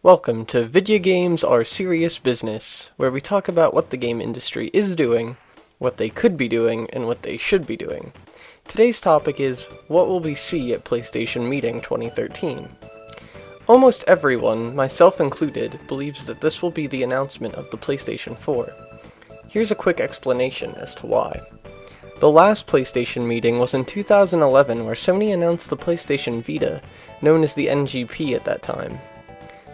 Welcome to Vidya Games are Serious Business, where we talk about what the game industry is doing, what they could be doing, and what they should be doing. Today's topic is, what will we see at PlayStation Meeting 2013? Almost everyone, myself included, believes that this will be the announcement of the PlayStation 4. Here's a quick explanation as to why. The last PlayStation meeting was in 2011, where Sony announced the PlayStation Vita, known as the NGP at that time.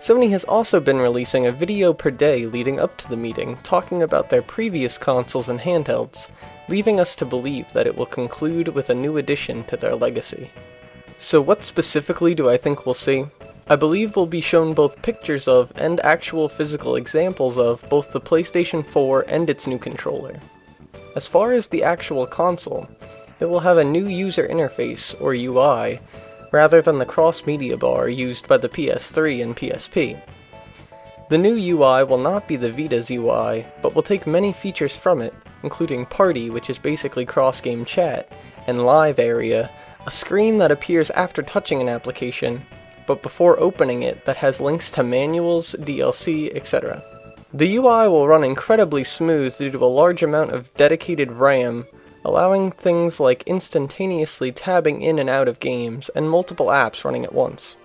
Sony has also been releasing a video per day leading up to the meeting, talking about their previous consoles and handhelds, leaving us to believe that it will conclude with a new addition to their legacy. So what specifically do I think we'll see? I believe we'll be shown both pictures of and actual physical examples of both the PlayStation 4 and its new controller. As far as the actual console, it will have a new user interface, or UI, rather than the cross-media bar used by the PS3 and PSP. The new UI will not be the Vita's UI, but will take many features from it, including Party, which is basically cross-game chat, and Live Area, a screen that appears after touching an application, but before opening it that has links to manuals, DLC, etc. The UI will run incredibly smooth due to a large amount of dedicated RAM, allowing things like instantaneously tabbing in and out of games and multiple apps running at once.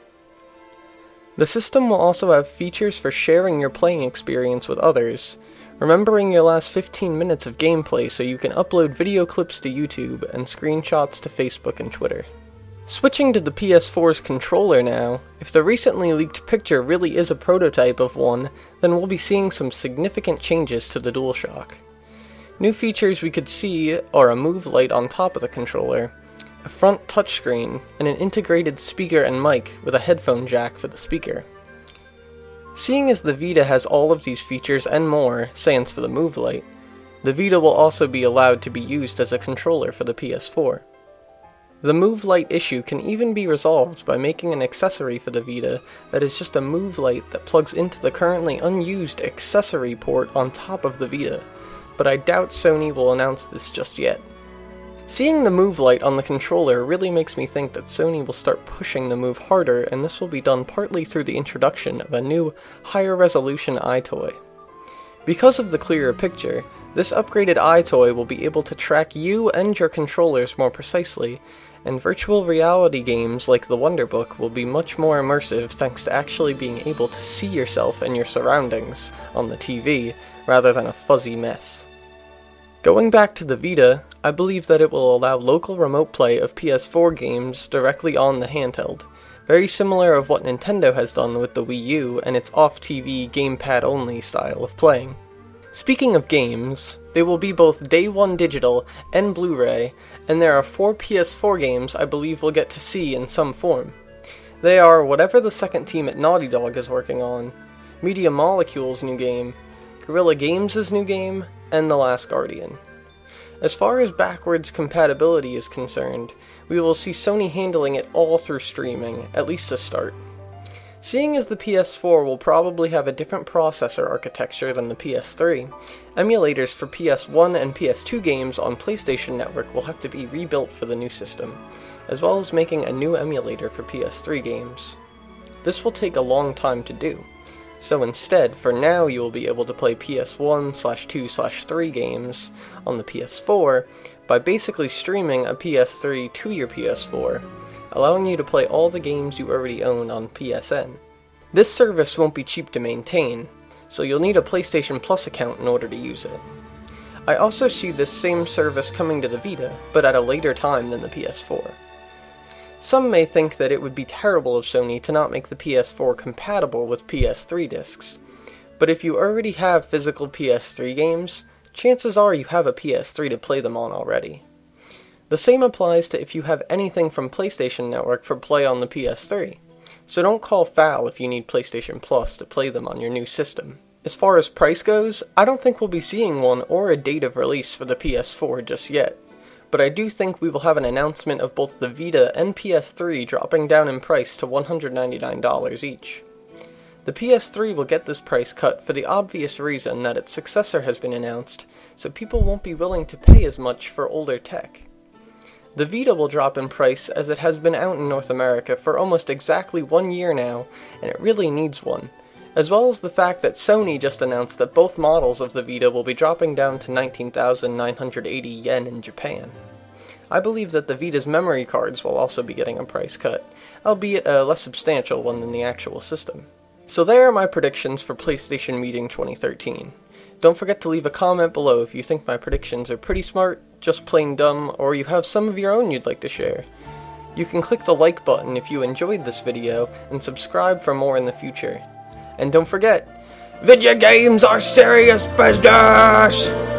The system will also have features for sharing your playing experience with others, remembering your last 15 minutes of gameplay so you can upload video clips to YouTube and screenshots to Facebook and Twitter. Switching to the PS4's controller now, if the recently leaked picture really is a prototype of one, then we'll be seeing some significant changes to the DualShock. New features we could see are a move light on top of the controller, a front touchscreen, and an integrated speaker and mic with a headphone jack for the speaker. Seeing as the Vita has all of these features and more, sans for the move light, the Vita will also be allowed to be used as a controller for the PS4. The move light issue can even be resolved by making an accessory for the Vita that is just a move light that plugs into the currently unused accessory port on top of the Vita, but I doubt Sony will announce this just yet. Seeing the move light on the controller really makes me think that Sony will start pushing the Move harder, and this will be done partly through the introduction of a new, higher resolution EyeToy. Because of the clearer picture, this upgraded EyeToy will be able to track you and your controllers more precisely, and virtual reality games like the Wonderbook will be much more immersive thanks to actually being able to see yourself and your surroundings on the TV, rather than a fuzzy mess. Going back to the Vita, I believe that it will allow local remote play of PS4 games directly on the handheld, very similar of what Nintendo has done with the Wii U and its off-TV gamepad-only style of playing. Speaking of games, they will be both Day 1 digital and Blu-ray, and there are 4 PS4 games I believe we'll get to see in some form. They are whatever the second team at Naughty Dog is working on, Media Molecule's new game, Guerrilla Games' new game, and The Last Guardian. As far as backwards compatibility is concerned, we will see Sony handling it all through streaming, at least to start. Seeing as the PS4 will probably have a different processor architecture than the PS3, emulators for PS1 and PS2 games on PlayStation Network will have to be rebuilt for the new system, as well as making a new emulator for PS3 games. This will take a long time to do, so instead, for now you will be able to play PS1/2/3 games on the PS4 by basically streaming a PS3 to your PS4, allowing you to play all the games you already own on PSN. This service won't be cheap to maintain, so you'll need a PlayStation Plus account in order to use it. I also see this same service coming to the Vita, but at a later time than the PS4. Some may think that it would be terrible of Sony to not make the PS4 compatible with PS3 discs, but if you already have physical PS3 games, chances are you have a PS3 to play them on already. The same applies to if you have anything from PlayStation Network for play on the PS3, so don't call foul if you need PlayStation Plus to play them on your new system. As far as price goes, I don't think we'll be seeing one or a date of release for the PS4 just yet, but I do think we will have an announcement of both the Vita and PS3 dropping down in price to $199 each. The PS3 will get this price cut for the obvious reason that its successor has been announced, so people won't be willing to pay as much for older tech. The Vita will drop in price as it has been out in North America for almost exactly 1 year now, and it really needs one, as well as the fact that Sony just announced that both models of the Vita will be dropping down to 19,980 yen in Japan. I believe that the Vita's memory cards will also be getting a price cut, albeit a less substantial one than the actual system. So there are my predictions for PlayStation Meeting 2013. Don't forget to leave a comment below if you think my predictions are pretty smart, just plain dumb, or you have some of your own you'd like to share. You can click the like button if you enjoyed this video, and subscribe for more in the future. And don't forget, Vidya Gaems are serious business!